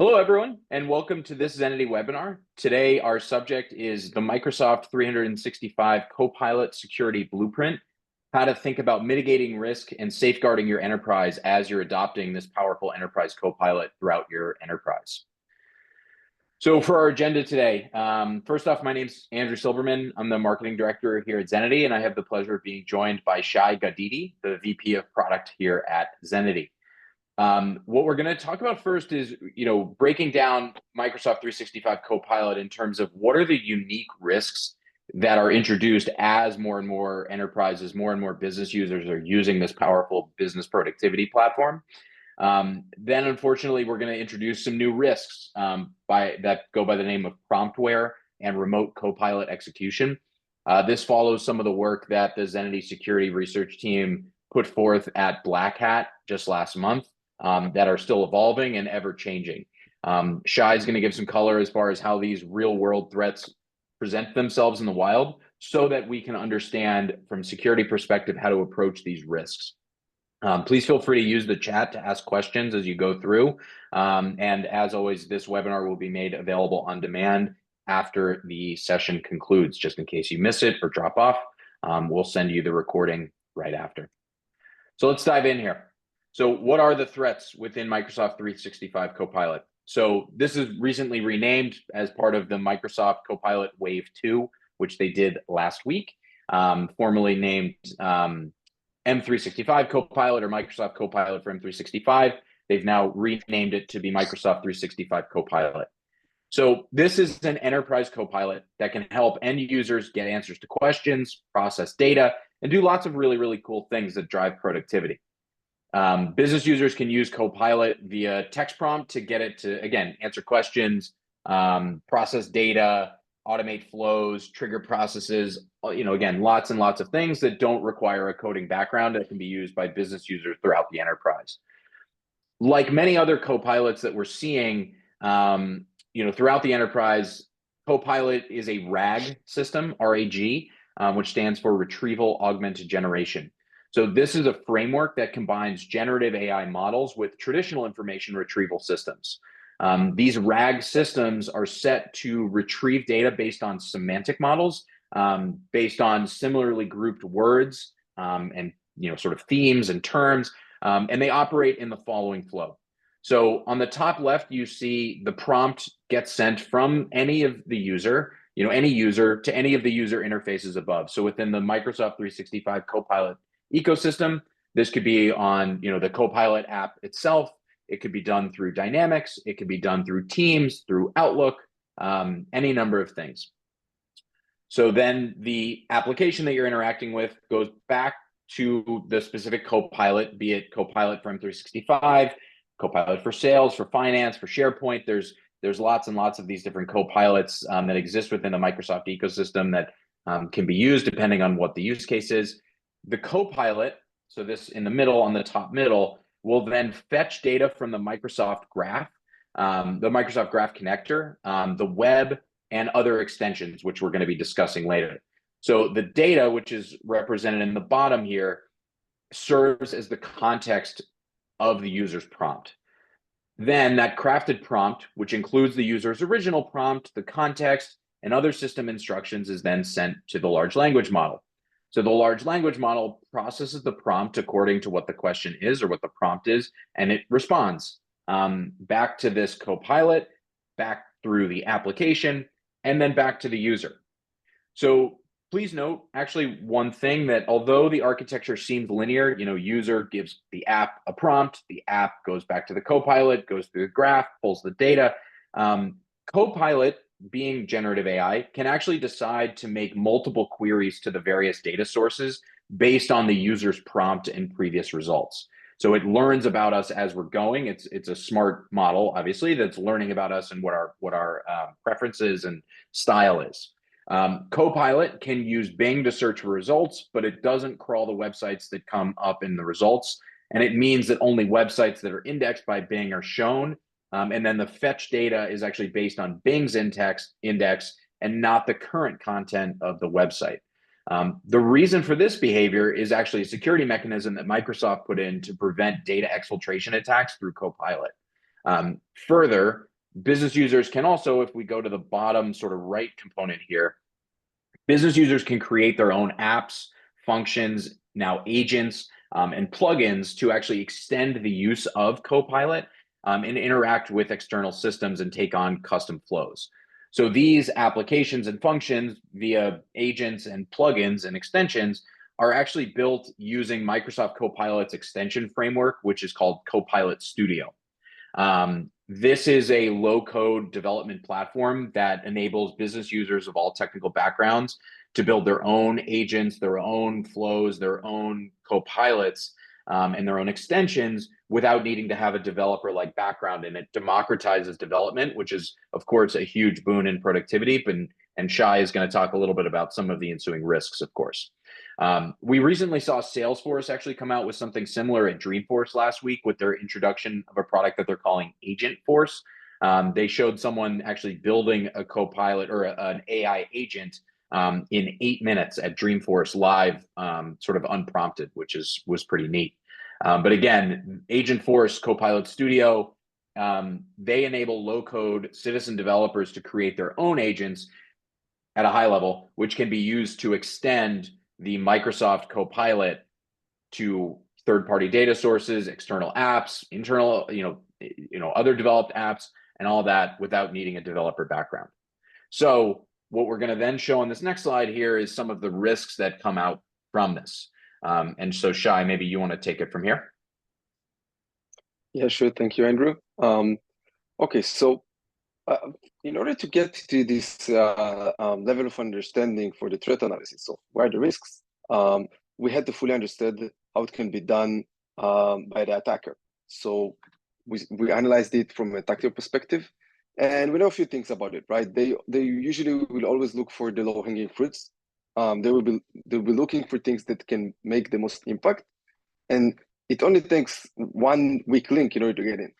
Hello, everyone, and welcome to this Zenity webinar. Today, our subject is the Microsoft 365 Copilot Security Blueprint, how to think about mitigating risk and safeguarding your enterprise as you're adopting this powerful enterprise Copilot throughout your enterprise. So for our agenda today, first off, my name's Andrew Silberman. I'm the marketing director here at Zenity, and I have the pleasure of being joined by Shay Gadidi, the VP of product here at Zenity. What we're going to talk about first is, breaking down Microsoft 365 Copilot in terms of what are the unique risks that are introduced as more and more enterprises, more and more business users are using this powerful business productivity platform. Then, unfortunately, we're going to introduce some new risks that go by the name of Promptware and Remote Copilot Execution. This follows some of the work that the Zenity security research team put forth at Black Hat just last month. That are still evolving and ever changing. Shay is going to give some color as far as how these real world threats present themselves in the wild so that we can understand from security perspective how to approach these risks. Please feel free to use the chat to ask questions as you go through. And as always, this webinar will be made available on demand after the session concludes, just in case you miss it or drop off. We'll send you the recording right after. So let's dive in here. So what are the threats within Microsoft 365 Copilot? So this is recently renamed as part of the Microsoft Copilot Wave 2, which they did last week, formerly named M365 Copilot or Microsoft Copilot for M365. They've now renamed it to be Microsoft 365 Copilot. So this is an enterprise Copilot that can help end users get answers to questions, process data, and do lots of really, really cool things that drive productivity. Business users can use Copilot via text prompt to get it to, again, answer questions, process data, automate flows, trigger processes, again, lots and lots of things that don't require a coding background that can be used by business users throughout the enterprise. Like many other Copilots that we're seeing, throughout the enterprise, Copilot is a RAG system, RAG, which stands for Retrieval Augmented Generation. So this is a framework that combines generative AI models with traditional information retrieval systems. These RAG systems are set to retrieve data based on semantic models, based on similarly grouped words, and sort of themes and terms, and they operate in the following flow. So on the top left, you see the prompt gets sent from any of the user, any user to any of the user interfaces above. So within the Microsoft 365 Copilot ecosystem, this could be on the Copilot app itself. It could be done through Dynamics. It could be done through Teams, through Outlook, any number of things. So then the application that you're interacting with goes back to the specific Copilot, be it Copilot for M365, Copilot for sales, for finance, for SharePoint. There's lots and lots of these different Copilots that exist within the Microsoft ecosystem that can be used depending on what the use case is. The Copilot, so this in the middle, on the top middle, will then fetch data from the Microsoft Graph, the Microsoft Graph connector, the web, and other extensions, which we're going to be discussing later. So the data, which is represented in the bottom here, serves as the context of the user's prompt. Then that crafted prompt, which includes the user's original prompt, the context, and other system instructions, is then sent to the large language model. So the large language model processes the prompt according to what the question is or what the prompt is, and it responds back to this Copilot, back through the application, and then back to the user. So please note, actually, one thing that although the architecture seems linear, user gives the app a prompt, the app goes back to the Copilot, goes through the graph, pulls the data. Copilot, being generative AI, can actually decide to make multiple queries to the various data sources based on the user's prompt and previous results. So it learns about us as we're going. It's a smart model, obviously, that's learning about us and what our preferences and style is. Copilot can use Bing to search for results, but it doesn't crawl the websites that come up in the results. And it means that only websites that are indexed by Bing are shown. And then the fetch data is actually based on Bing's index and not the current content of the website. The reason for this behavior is actually a security mechanism that Microsoft put in to prevent data exfiltration attacks through Copilot. Further, business users can also, if we go to the bottom sort of right component here, business users can create their own apps, functions, now agents, and plugins to actually extend the use of Copilot and interact with external systems and take on custom flows. So these applications and functions via agents and plugins and extensions are actually built using Microsoft Copilot's extension framework, which is called Copilot Studio. This is a low-code development platform that enables business users of all technical backgrounds to build their own agents, their own flows, their own copilots, and their own extensions without needing to have a developer-like background. And it democratizes development, which is, of course, a huge boon in productivity. And Shay is going to talk a little bit about some of the ensuing risks, of course. We recently saw Salesforce actually come out with something similar at Dreamforce last week with their introduction of a product that they're calling Agentforce. They showed someone actually building a Copilot or an AI agent in 8 minutes at Dreamforce live, sort of unprompted, which was pretty neat. But again, Agentforce Copilot Studio, they enable low-code citizen developers to create their own agents at a high level, which can be used to extend the Microsoft Copilot to third-party data sources, external apps, internal, other developed apps, and all that without needing a developer background. So what we're going to then show on this next slide here is some of the risks that come out from this. And so Shay, maybe you want to take it from here. Yeah, sure. Thank you, Andrew. Okay, so in order to get to this level of understanding for the threat analysis of where are the risks, we had to fully understand how it can be done by the attacker. So we analyzed it from a tactical perspective, and we know a few things about it, right? They usually will always look for the low-hanging fruits. They'll be looking for things that can make the most impact, and it only takes one weak link in order to get in.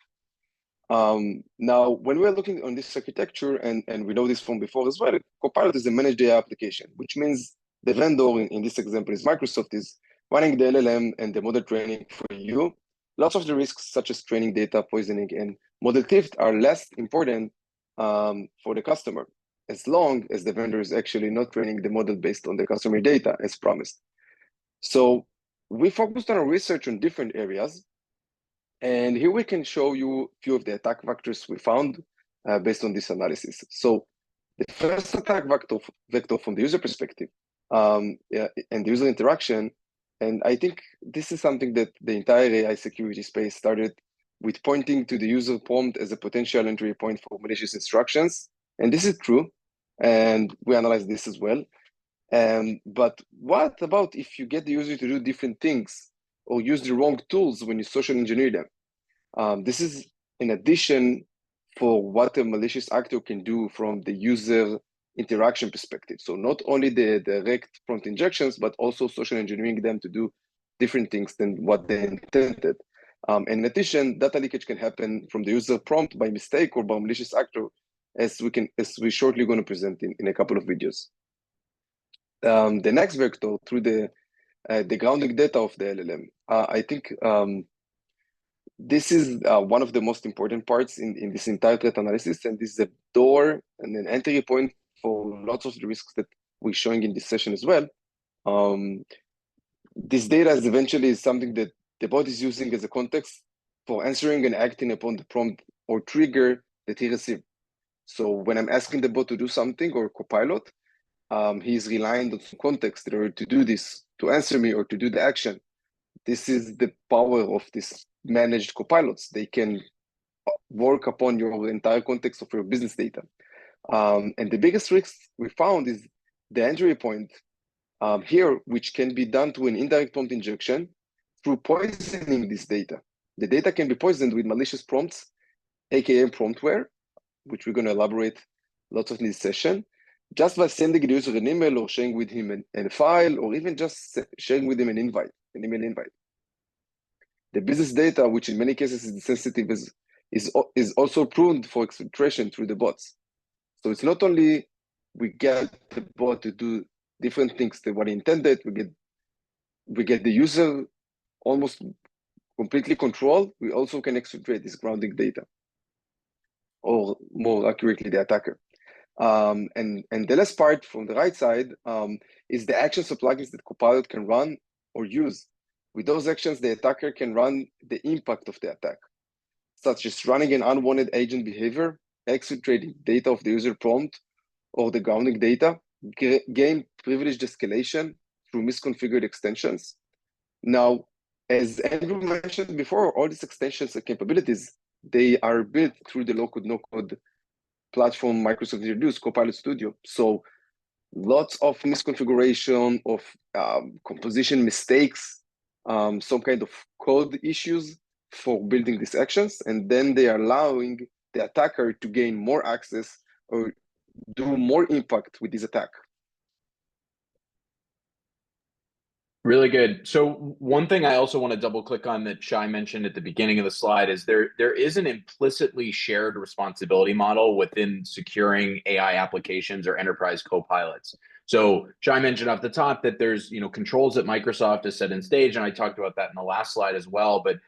Now, when we're looking on this architecture, and we know this from before as well, Copilot is a managed AI application, which means the vendor in this example is Microsoft, is running the LLM and the model training for you. Lots of the risks, such as training data poisoning and model theft, are less important for the customer, as long as the vendor is actually not training the model based on the customer data as promised. So we focused on our research on different areas. And here we can show you a few of the attack vectors we found based on this analysis. So the first attack vector from the user perspective and the user interaction, and I think this is something that the entire AI security space started with, pointing to the user prompt as a potential entry point for malicious instructions. And this is true, and we analyzed this as well. But what about if you get the user to do different things or use the wrong tools when you social engineer them? This is in addition for what a malicious actor can do from the user interaction perspective. So not only the direct prompt injections, but also social engineering them to do different things than what they intended. In addition, data leakage can happen from the user prompt by mistake or by a malicious actor, as we're shortly going to present in a couple of videos. The next vector, through the grounding data of the LLM, I think this is one of the most important parts in this entire threat analysis, and this is a door and an entry point for lots of the risks that we're showing in this session as well. This data is eventually something that the bot is using as a context for answering and acting upon the prompt or trigger that he received. So when I'm asking the bot to do something, or Copilot, he's relying on some context in order to do this, to answer me or to do the action. This is the power of this managed copilots. They can work upon your entire context of your business data. And the biggest risk we found is the entry point here, which can be done through an indirect prompt injection through poisoning this data. The data can be poisoned with malicious prompts, aka Promptware, which we're going to elaborate lots of in this session, just by sending the user an email or sharing with him a file, or even just sharing with him an email invite. The business data, which in many cases is sensitive, is also pruned for exfiltration through the bots. So it's not only we get the bot to do different things than what he intended, we get the user almost completely controlled. We also can exfiltrate this grounding data. or more accurately, the attacker. And the last part from the right side is the actions of plugins that Copilot can run or use. With those actions, the attacker can run the impact of the attack, such as running an unwanted agent behavior, exfiltrating data of the user prompt or the grounding data, gain privileged escalation through misconfigured extensions. Now, as Andrew mentioned before, all these extensions and capabilities, they are built through the low-code, no-code platform Microsoft introduced, Copilot Studio. So lots of misconfiguration, of composition mistakes, some kind of code issues for building these actions. And then they are allowing the attacker to gain more access or do more impact with this attack. Really good. So one thing I also want to double click on that Shay mentioned at the beginning of the slide is there is an implicitly shared responsibility model within securing AI applications or enterprise copilots. So Shay mentioned off the top that there's controls that Microsoft has set in stage, and I talked about that in the last slide as well. But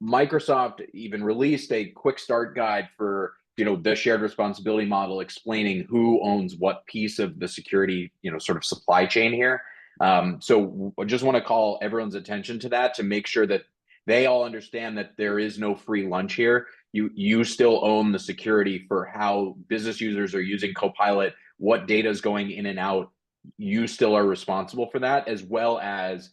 Microsoft even released a quick start guide for the shared responsibility model, explaining who owns what piece of the security sort of supply chain here. So I just want to call everyone's attention to that to make sure that they all understand that there is no free lunch here. You still own the security for how business users are using Copilot, what data is going in and out. You still are responsible for that, as well as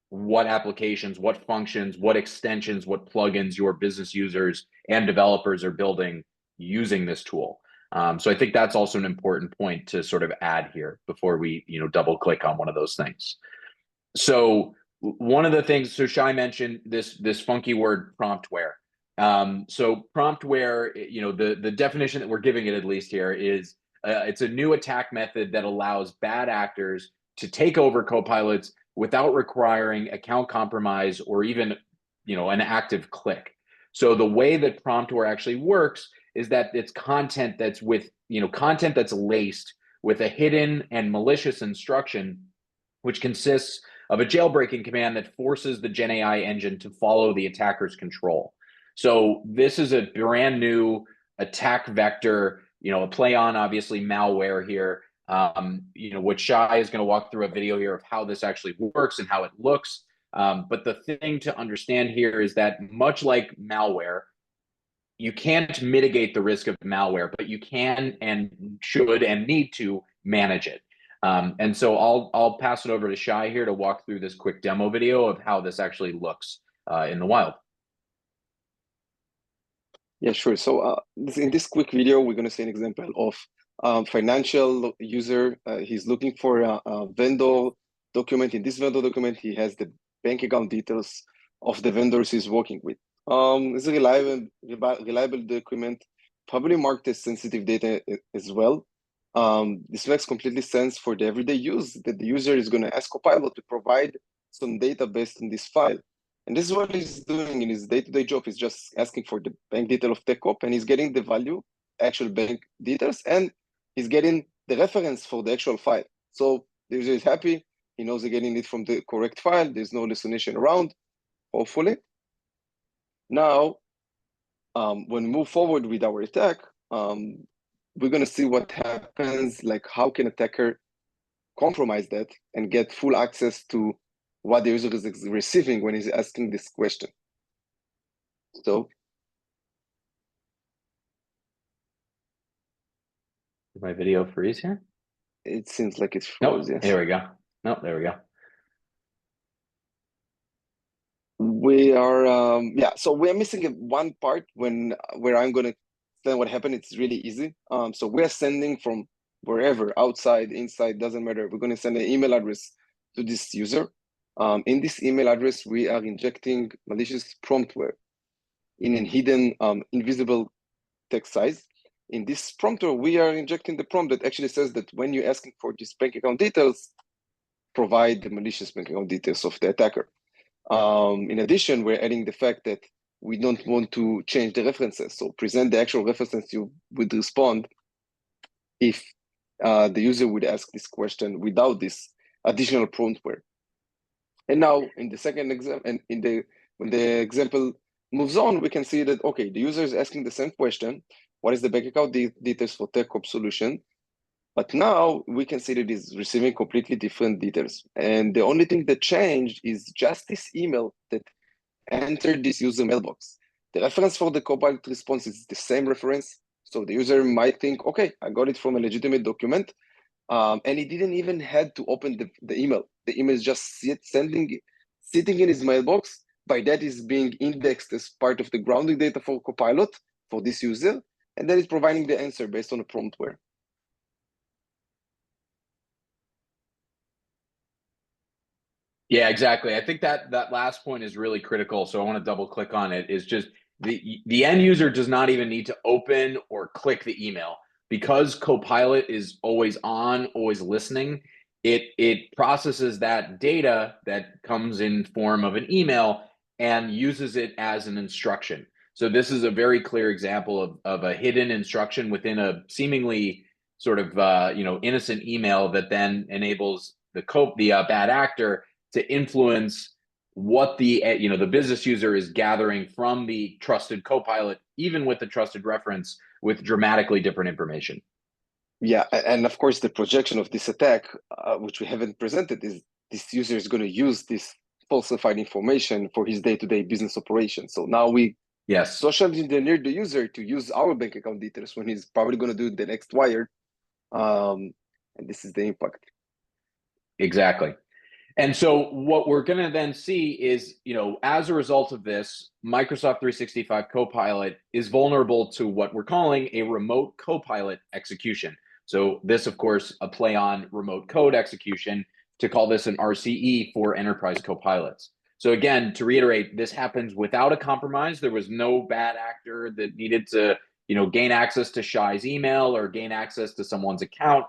what applications, what functions, what extensions, what plugins your business users and developers are building using this tool. So I think that's also an important point to sort of add here before we, double click on one of those things. So one of the things, so Shay mentioned this funky word promptware. So promptware, the definition that we're giving it at least here is it's a new attack method that allows bad actors to take over copilots without requiring account compromise or even, an active click. So the way that promptware actually works is that it's content that's content that's laced with a hidden and malicious instruction, which consists of a jailbreaking command that forces the GenAI engine to follow the attacker's control. So this is a brand new attack vector, a play on obviously malware here. What Shay is going to walk through a video here of how this actually works and how it looks. But the thing to understand here is that much like malware, you can't mitigate the risk of malware, but you can and should and need to manage it. And so I'll pass it over to Shay here to walk through this quick demo video of how this actually looks in the wild. Yeah, sure. So in this quick video, we're going to see an example of financial user. He's looking for a vendor document. In this vendor document, he has the bank account details of the vendors he's working with. It's a reliable document, probably marked as sensitive data as well. This makes completely sense for the everyday use that the user is going to ask Copilot to provide some data based on this file. And this is what he's doing in his day-to-day job. He's just asking for the bank detail of TechCop, and he's getting the value, actual bank details, and he's getting the reference for the actual file. So the user is happy. He knows they're getting it from the correct file. There's no hallucination around, hopefully. Now, when we move forward with our attack, we're going to see what happens, like how can attacker compromise that and get full access to what the user is receiving when he's asking this question. So, did my video freeze here? It seems like it's froze. Nope. Yes. There we go. Nope, there we go. We are, so we're missing one part where I'm going to explain what happened. It's really easy. So we're sending from wherever, outside, inside, doesn't matter. We're going to send an email address to this user. In this email address, we are injecting malicious promptware in a hidden, invisible text size. In this prompter, we are injecting the prompt that actually says that when you're asking for these bank account details, provide the malicious bank account details of the attacker. In addition, we're adding the fact that we don't want to change the references. So present the actual references you would respond if the user would ask this question without this additional promptware. And now in the second example, and when the example moves on, we can see that, okay, the user is asking the same question, what is the bank account details for TechOps solution. But now we can see that it's receiving completely different details. And the only thing that changed is just this email that entered this user mailbox. The reference for the Copilot response is the same reference. So the user might think, okay, I got it from a legitimate document. And he didn't even had to open the email. The email is just sitting in his mailbox. By that is being indexed as part of the grounding data for Copilot for this user. And then it's providing the answer based on a Promptware. Yeah, exactly. I think that last point is really critical. So I want to double click on it. Is just the end user does not even need to open or click the email because Copilot is always on, always listening. It processes that data that comes in form of an email and uses it as an instruction. So this is a very clear example of a hidden instruction within a seemingly sort of innocent email that then enables the bad actor to influence what the business user is gathering from the trusted Copilot, even with the trusted reference, with dramatically different information. Yeah, and of course, the projection of this attack, which we haven't presented, is this user is going to use this falsified information for his day-to-day business operation. So now we social engineer the user to use our bank account details when he's probably going to do the next wire. And this is the impact. Exactly. And so what we're going to then see is, as a result of this, Microsoft 365 Copilot is vulnerable to what we're calling a remote copilot execution. So this, of course, a play on remote code execution to call this an RCE for enterprise copilots. So again, to reiterate, this happens without a compromise. There was no bad actor that needed to, gain access to Shai's email or gain access to someone's account.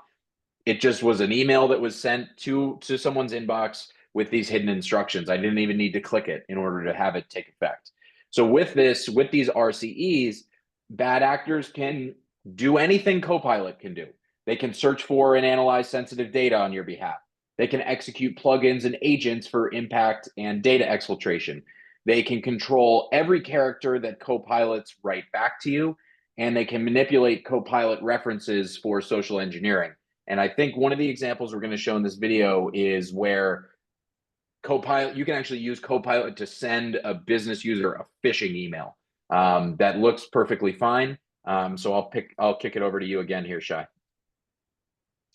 It just was an email that was sent to someone's inbox with these hidden instructions. I didn't even need to click it in order to have it take effect. So with these RCEs, bad actors can do anything Copilot can do. They can search for and analyze sensitive data on your behalf. They can execute plugins and agents for impact and data exfiltration. They can control every character that Copilots write back to you, and they can manipulate Copilot references for social engineering. And I think one of the examples we're going to show in this video is where Copilot, you can actually use Copilot to send a business user a phishing email that looks perfectly fine. So I'll kick it over to you again here, Shay.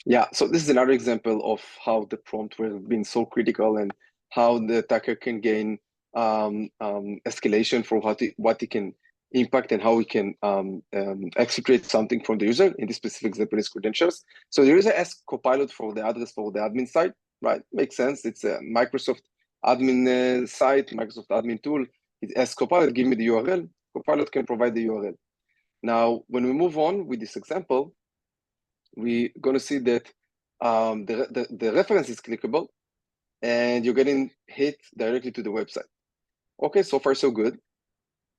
Yeah, so this is another example of how the Promptware has been so critical and how the attacker can gain escalation for what he can impact and how we can exfiltrate something from the user. In this specific example is credentials. So the user asks Copilot for the address for the admin site, right? Makes sense. It's a Microsoft admin site, Microsoft admin tool. It asks Copilot, give me the URL. Copilot can provide the URL. Now, when we move on with this example, we're going to see that the reference is clickable and you're getting hit directly to the website. Okay, so far so good.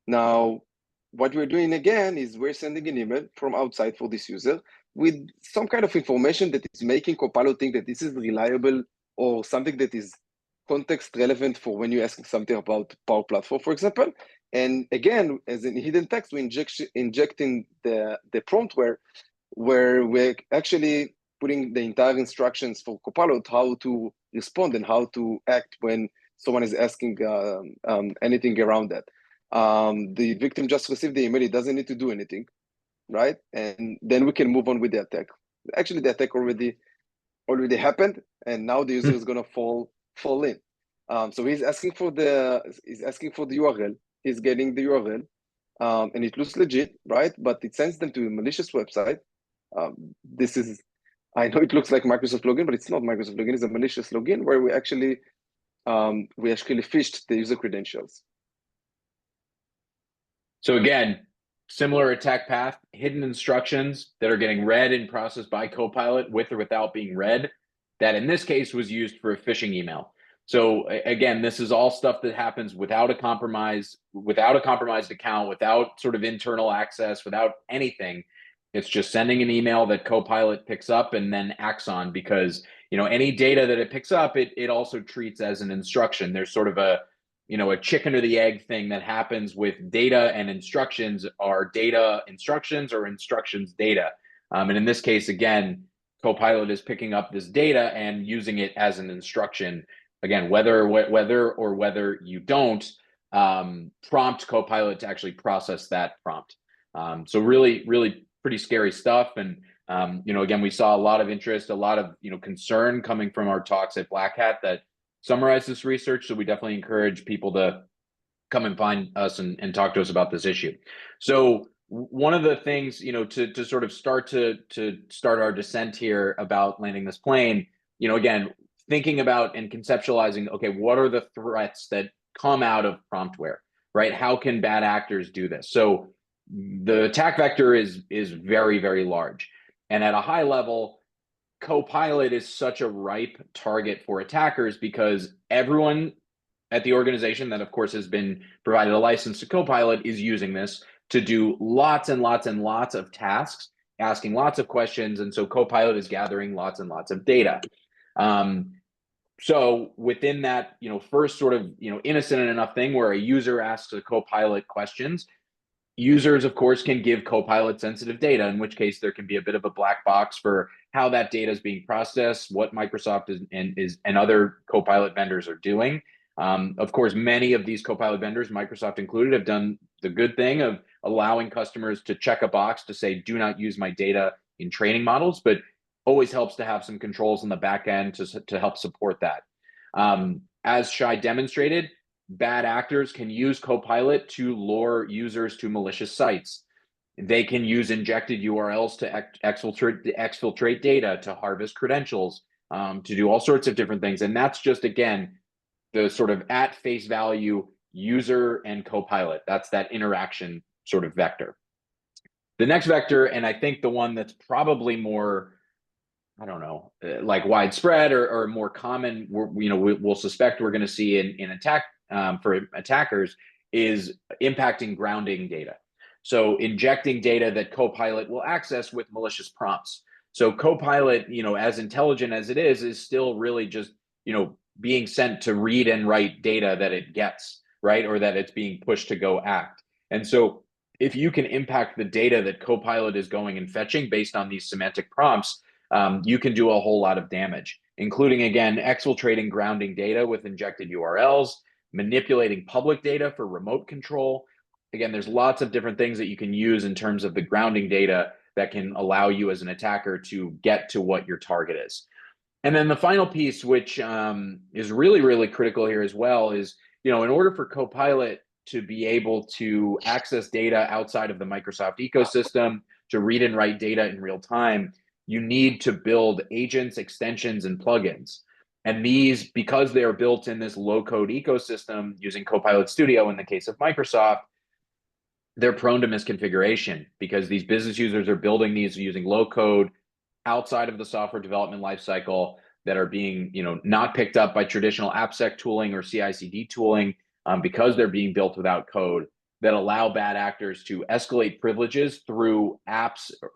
Now, what we're doing again is we're sending an email from outside for this user with some kind of information that is making Copilot think that this is reliable or something that is context relevant for when you're asking something about Power Platform, for example. And again, as in hidden text, we're injecting the Promptware where we're actually putting the entire instructions for Copilot, how to respond and how to act when someone is asking anything around that. The victim just received the email, it doesn't need to do anything, right? And then we can move on with the attack. Actually, the attack already happened, and now the user is gonna fall in. So he's asking for the URL, he's getting the URL, and it looks legit, right? But it sends them to a malicious website. I know it looks like Microsoft login, but it's not Microsoft login. It's a malicious login where we actually phished the user credentials. So again, similar attack path, hidden instructions that are getting read and processed by Copilot with or without being read, that in this case was used for a phishing email. So again, this is all stuff that happens without a compromised account, without sort of internal access, without anything. It's just sending an email that Copilot picks up and then acts on, because any data that it picks up, it also treats as an instruction. There's sort of a a chicken or the egg thing that happens with data and instructions. Are data instructions or instructions data? And in this case, again, Copilot is picking up this data and using it as an instruction. Again, whether you don't prompt Copilot to actually process that prompt. So really, really pretty scary stuff. And again, we saw a lot of interest, a lot of concern coming from our talks at Black Hat that summarize this research. So we definitely encourage people to come and find us and talk to us about this issue. So one of the things, to sort of start our descent here about landing this plane, again, thinking about and conceptualizing, okay, what are the threats that come out of Promptware, right? How can bad actors do this? So the attack vector is very, very large. And at a high level, Copilot is such a ripe target for attackers because everyone at the organization that, of course, has been provided a license to Copilot is using this to do lots and lots and lots of tasks, asking lots of questions. And so Copilot is gathering lots and lots of data. So within that, first sort of, innocent enough thing where a user asks a Copilot questions, users, of course, can give Copilot sensitive data, in which case there can be a bit of a black box for how that data is being processed, what Microsoft and other Copilot vendors are doing. Of course, many of these Copilot vendors, Microsoft included, have done the good thing of allowing customers to check a box to say, do not use my data in training models, but always helps to have some controls on the back end to help support that. As Shay demonstrated, bad actors can use Copilot to lure users to malicious sites. They can use injected URLs to exfiltrate data, to harvest credentials, to do all sorts of different things. And that's just, again, the sort of at face value user and Copilot. That's that interaction sort of vector. The next vector, and I think the one that's probably more, I don't know, like widespread or more common, we'll suspect we're going to see in attack for attackers, is impacting grounding data. So injecting data that Copilot will access with malicious prompts. So Copilot, as intelligent as it is still really just, being sent to read and write data that it gets, right? Or that it's being pushed to go act. And so if you can impact the data that Copilot is going and fetching based on these semantic prompts, you can do a whole lot of damage, including, again, exfiltrating grounding data with injected URLs, manipulating public data for remote control. Again, there's lots of different things that you can use in terms of the grounding data that can allow you as an attacker to get to what your target is. And then the final piece, which is really, really critical here as well, is, in order for Copilot to be able to access data outside of the Microsoft ecosystem, to read and write data in real time, you need to build agents, extensions, and plugins. And these, because they are built in this low-code ecosystem using Copilot Studio in the case of Microsoft, they're prone to misconfiguration because these business users are building these using low-code outside of the software development lifecycle that are being, not picked up by traditional AppSec tooling or CI/CD tooling because they're being built without code, that allow bad actors to escalate privileges through apps, or,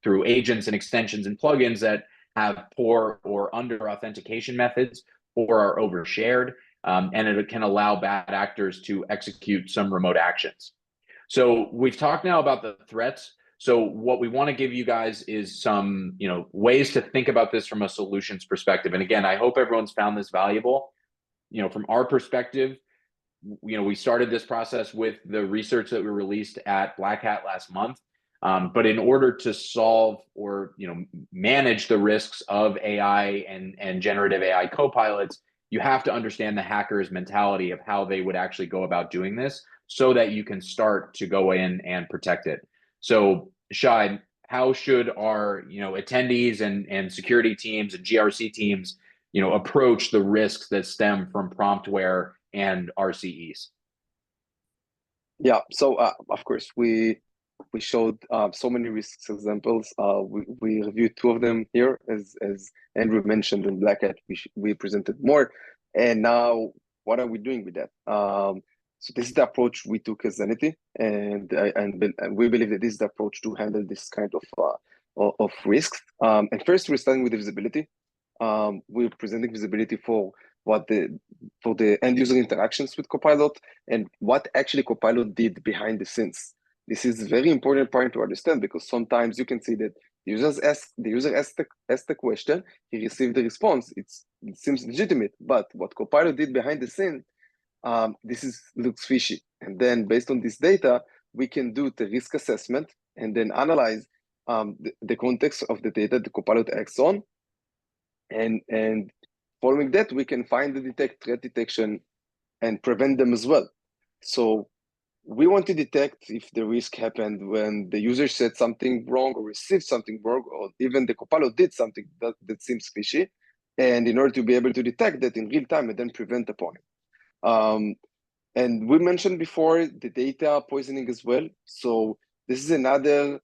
through agents and extensions and plugins that have poor or under authentication methods or are overshared, and it can allow bad actors to execute some remote actions. So we've talked now about the threats. So what we want to give you guys is some, ways to think about this from a solutions perspective. And again, I hope everyone's found this valuable. From our perspective, we started this process with the research that we released at Black Hat last month. But in order to solve or manage the risks of AI and generative AI copilots, you have to understand the hacker's mentality of how they would actually go about doing this, so that you can start to go in and protect it. So, Shay, how should our attendees and security teams and GRC teams approach the risks that stem from Promptware and RCEs? Yeah, so of course we showed so many risks examples. We reviewed two of them here, as Andrew mentioned in Black Hat. We presented more, and now what are we doing with that? So this is the approach we took as Zenity, and we believe that this is the approach to handle this kind of risks. And first, we're starting with the visibility. We're presenting visibility for for the end user interactions with Copilot and what actually Copilot did behind the scenes. This is a very important point to understand because sometimes you can see that the user asked the question, he received the response. It seems legitimate, but what Copilot did behind the scene, looks fishy. And then based on this data, we can do the risk assessment and then analyze the context of the data the Copilot acts on. And following that, we can find the threat detection and prevent them as well. So we want to detect if the risk happened when the user said something wrong or received something wrong, or even the Copilot did something that seems fishy. And in order to be able to detect that in real time and then prevent upon it. And we mentioned before the data poisoning as well. So this is another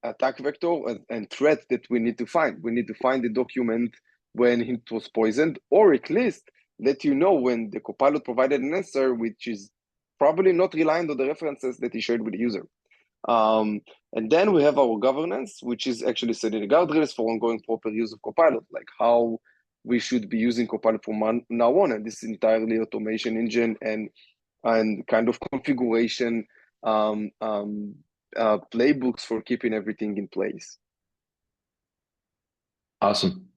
attack vector and threat that we need to find. We need to find the document when it was poisoned, or at least let you know when the Copilot provided an answer, which is probably not reliant on the references that he shared with the user. And then we have our governance, which is actually setting the guardrails for ongoing proper use of Copilot, like how we should be using Copilot from now on. And this is entirely automation engine and kind of configuration playbooks for keeping everything in place. Awesome.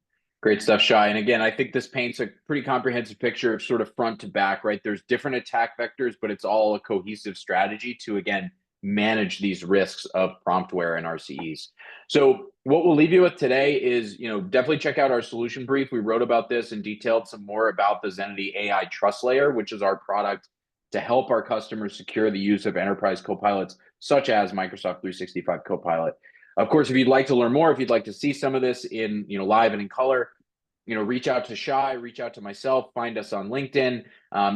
Great stuff, Shay. And again, I think this paints a pretty comprehensive picture of sort of front to back, right? There's different attack vectors, but it's all a cohesive strategy to, again, manage these risks of promptware and RCEs. So what we'll leave you with today is, definitely check out our solution brief. We wrote about this and detailed some more about the Zenity AI Trust Layer, which is our product to help our customers secure the use of enterprise copilots, such as Microsoft 365 Copilot. Of course, if you'd like to learn more, if you'd like to see some of this in live and in color, reach out to Shay, reach out to myself, find us on LinkedIn.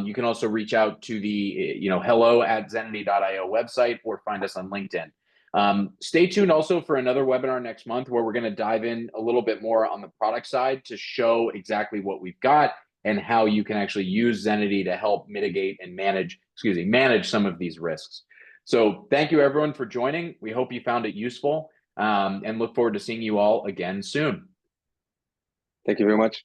You can also reach out to the hello@zenity.io website or find us on LinkedIn. Stay tuned also for another webinar next month where we're going to dive in a little bit more on the product side to show exactly what we've got and how you can actually use Zenity to help mitigate and manage some of these risks. So thank you everyone for joining. We hope you found it useful and look forward to seeing you all again soon. Thank you very much.